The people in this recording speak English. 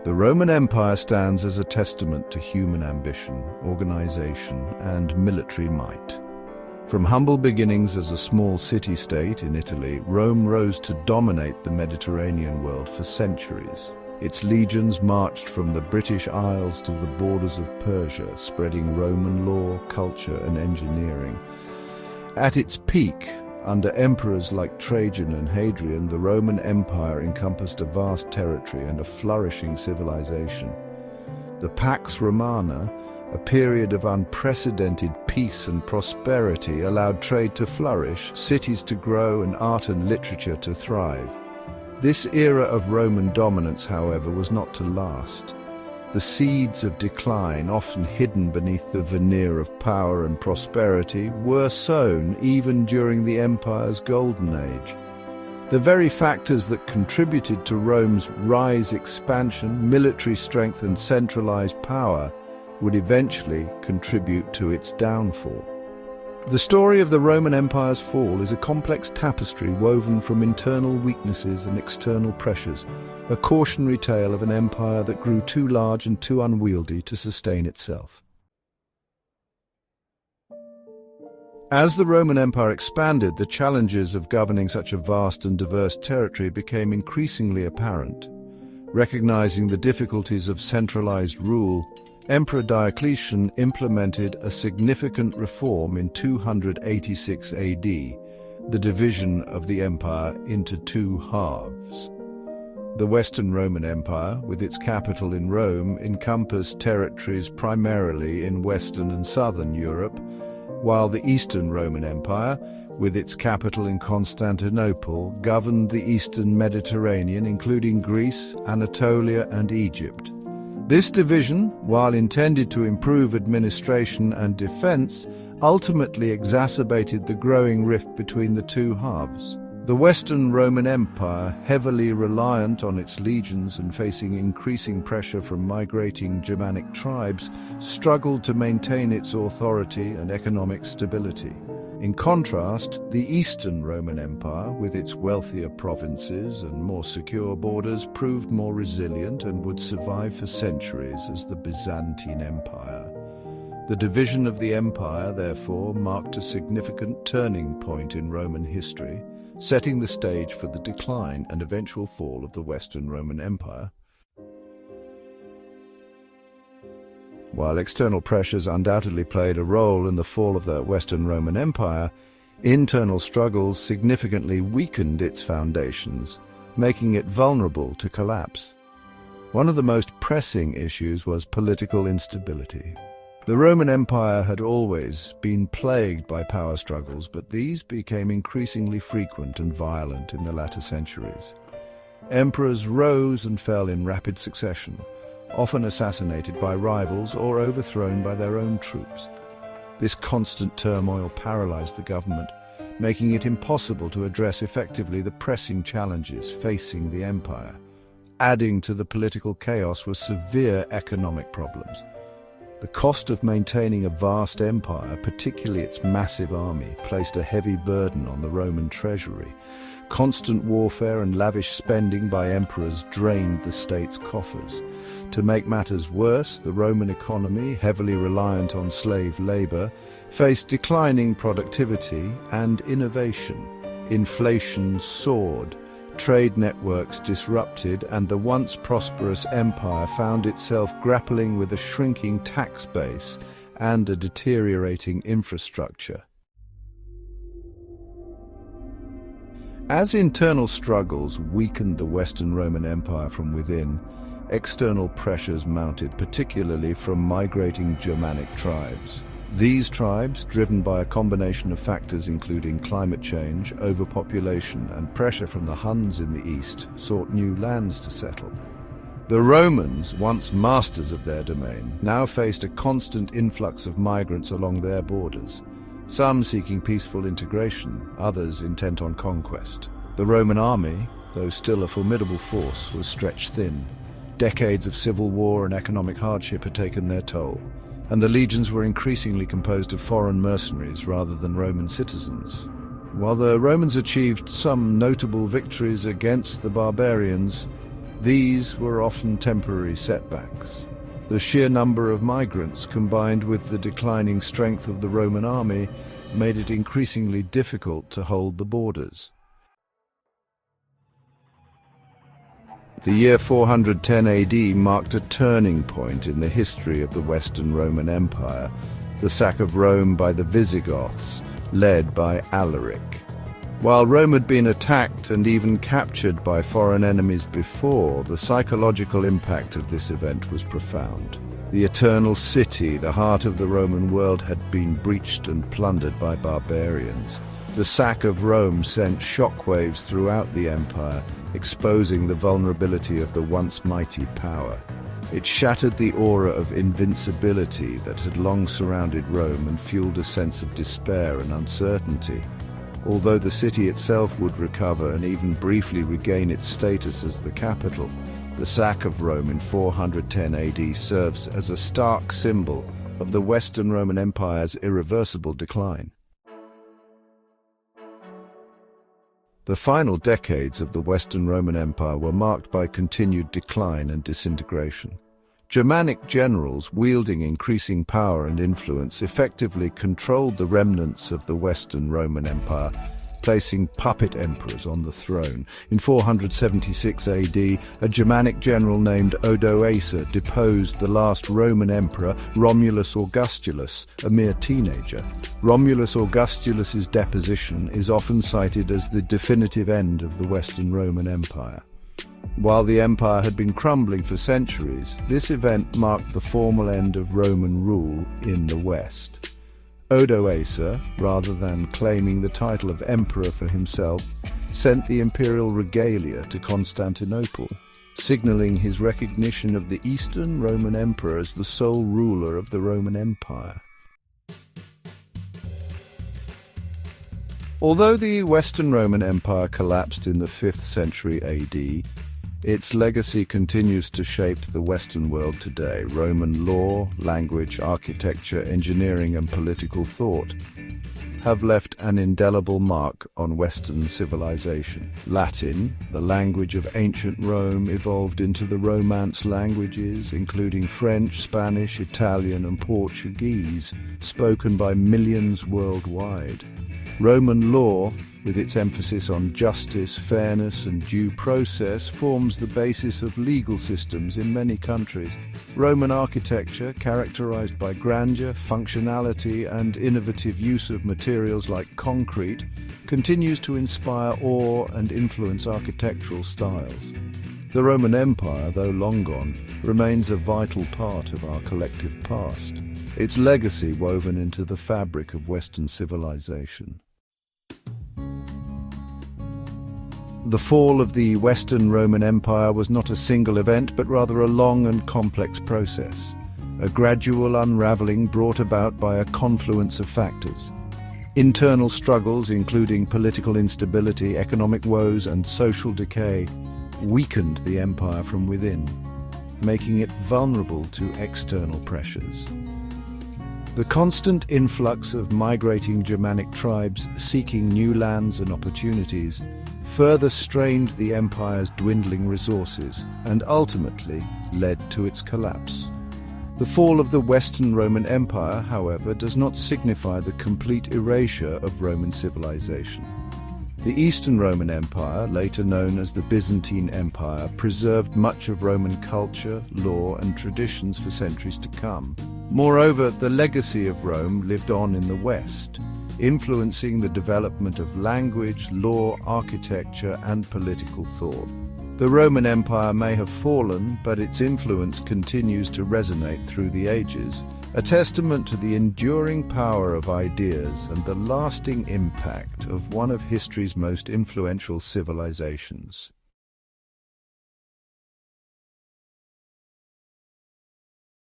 The Roman Empire stands as a testament to human ambition, organization, and military might. From humble beginnings as a small city-state in Italy, Rome rose to dominate the Mediterranean world for centuries. Its legions marched from the British Isles to the borders of Persia, spreading Roman law, culture, and engineering. At its peak, under emperors like Trajan and Hadrian, the Roman Empire encompassed a vast territory and a flourishing civilization. The Pax Romana, a period of unprecedented peace and prosperity, allowed trade to flourish, cities to grow, and art and literature to thrive. This era of Roman dominance, however, was not to last. The seeds of decline, often hidden beneath the veneer of power and prosperity, were sown even during the empire's golden age. The very factors that contributed to Rome's rise, expansion, military strength, and centralized power would eventually contribute to its downfall. The story of the Roman Empire's fall is a complex tapestry woven from internal weaknesses and external pressures, a cautionary tale of an empire that grew too large and too unwieldy to sustain itself. As the Roman Empire expanded, the challenges of governing such a vast and diverse territory became increasingly apparent. Recognizing the difficulties of centralized rule, Emperor Diocletian implemented a significant reform in 286 AD, the division of the empire into two halves. The Western Roman Empire, with its capital in Rome, encompassed territories primarily in Western and Southern Europe, while the Eastern Roman Empire, with its capital in Constantinople, governed the Eastern Mediterranean, including Greece, Anatolia, and Egypt. This division, while intended to improve administration and defense, ultimately exacerbated the growing rift between the two halves. The Western Roman Empire, heavily reliant on its legions and facing increasing pressure from migrating Germanic tribes, struggled to maintain its authority and economic stability. In contrast, the Eastern Roman Empire, with its wealthier provinces and more secure borders, proved more resilient and would survive for centuries as the Byzantine Empire. The division of the empire, therefore, marked a significant turning point in Roman history, setting the stage for the decline and eventual fall of the Western Roman Empire. While external pressures undoubtedly played a role in the fall of the Western Roman Empire, internal struggles significantly weakened its foundations, making it vulnerable to collapse. One of the most pressing issues was political instability. The Roman Empire had always been plagued by power struggles, but these became increasingly frequent and violent in the latter centuries. Emperors rose and fell in rapid succession, often assassinated by rivals or overthrown by their own troops. This constant turmoil paralyzed the government, making it impossible to address effectively the pressing challenges facing the empire. Adding to the political chaos were severe economic problems. The cost of maintaining a vast empire, particularly its massive army, placed a heavy burden on the Roman treasury. Constant warfare and lavish spending by emperors drained the state's coffers. To make matters worse, the Roman economy, heavily reliant on slave labor, faced declining productivity and innovation. Inflation soared, trade networks disrupted, and the once prosperous empire found itself grappling with a shrinking tax base and a deteriorating infrastructure. As internal struggles weakened the Western Roman Empire from within, external pressures mounted, particularly from migrating Germanic tribes. These tribes, driven by a combination of factors including climate change, overpopulation, and pressure from the Huns in the east, sought new lands to settle. The Romans, once masters of their domain, now faced a constant influx of migrants along their borders, some seeking peaceful integration, others intent on conquest. The Roman army, though still a formidable force, was stretched thin. Decades of civil war and economic hardship had taken their toll, and the legions were increasingly composed of foreign mercenaries rather than Roman citizens. While the Romans achieved some notable victories against the barbarians, These were often temporary setbacks. The sheer number of migrants, combined with the declining strength of the Roman army, made it increasingly difficult to hold the borders. The year 410 AD marked a turning point in the history of the Western Roman Empire, the sack of Rome by the Visigoths, led by Alaric. While Rome had been attacked and even captured by foreign enemies before, the psychological impact of this event was profound. The Eternal City, the heart of the Roman world, had been breached and plundered by barbarians. The sack of Rome sent shockwaves throughout the empire, exposing the vulnerability of the once mighty power. It shattered the aura of invincibility that had long surrounded Rome and fueled a sense of despair and uncertainty. Although the city itself would recover and even briefly regain its status as the capital, the sack of Rome in 410 AD serves as a stark symbol of the Western Roman Empire's irreversible decline. The final decades of the Western Roman Empire were marked by continued decline and disintegration. Germanic generals, wielding increasing power and influence, effectively controlled the remnants of the Western Roman Empire, placing puppet emperors on the throne. In 476 AD, a Germanic general named Odoacer deposed the last Roman emperor, Romulus Augustulus, a mere teenager. Romulus Augustulus's deposition is often cited as the definitive end of the Western Roman Empire. While the empire had been crumbling for centuries, this event marked the formal end of Roman rule in the West. Odoacer, rather than claiming the title of emperor for himself, sent the imperial regalia to Constantinople, signaling his recognition of the Eastern Roman Emperor as the sole ruler of the Roman Empire. Although the Western Roman Empire collapsed in the 5th century AD, its legacy continues to shape the Western world today. Roman law, language, architecture, engineering, and political thought have left an indelible mark on Western civilization. Latin, the language of ancient Rome, evolved into the Romance languages, including French, Spanish, Italian, and Portuguese, spoken by millions worldwide. Roman law, with its emphasis on justice, fairness, and due process, forms the basis of legal systems in many countries. Roman architecture, characterized by grandeur, functionality, and innovative use of materials like concrete, continues to inspire awe and influence architectural styles. The Roman Empire, though long gone, remains a vital part of our collective past, its legacy woven into the fabric of Western civilization. The fall of the Western Roman Empire was not a single event, but rather a long and complex process, a gradual unraveling brought about by a confluence of factors. Internal struggles, including political instability, economic woes, and social decay, weakened the empire from within, making it vulnerable to external pressures. The constant influx of migrating Germanic tribes seeking new lands and opportunities further strained the empire's dwindling resources and ultimately led to its collapse. The fall of the Western Roman Empire, however, does not signify the complete erasure of Roman civilization. The Eastern Roman Empire, later known as the Byzantine Empire, preserved much of Roman culture, law, and traditions for centuries to come. Moreover, the legacy of Rome lived on in the West, influencing the development of language, law, architecture, and political thought. The Roman Empire may have fallen, but its influence continues to resonate through the ages, a testament to the enduring power of ideas and the lasting impact of one of history's most influential civilizations.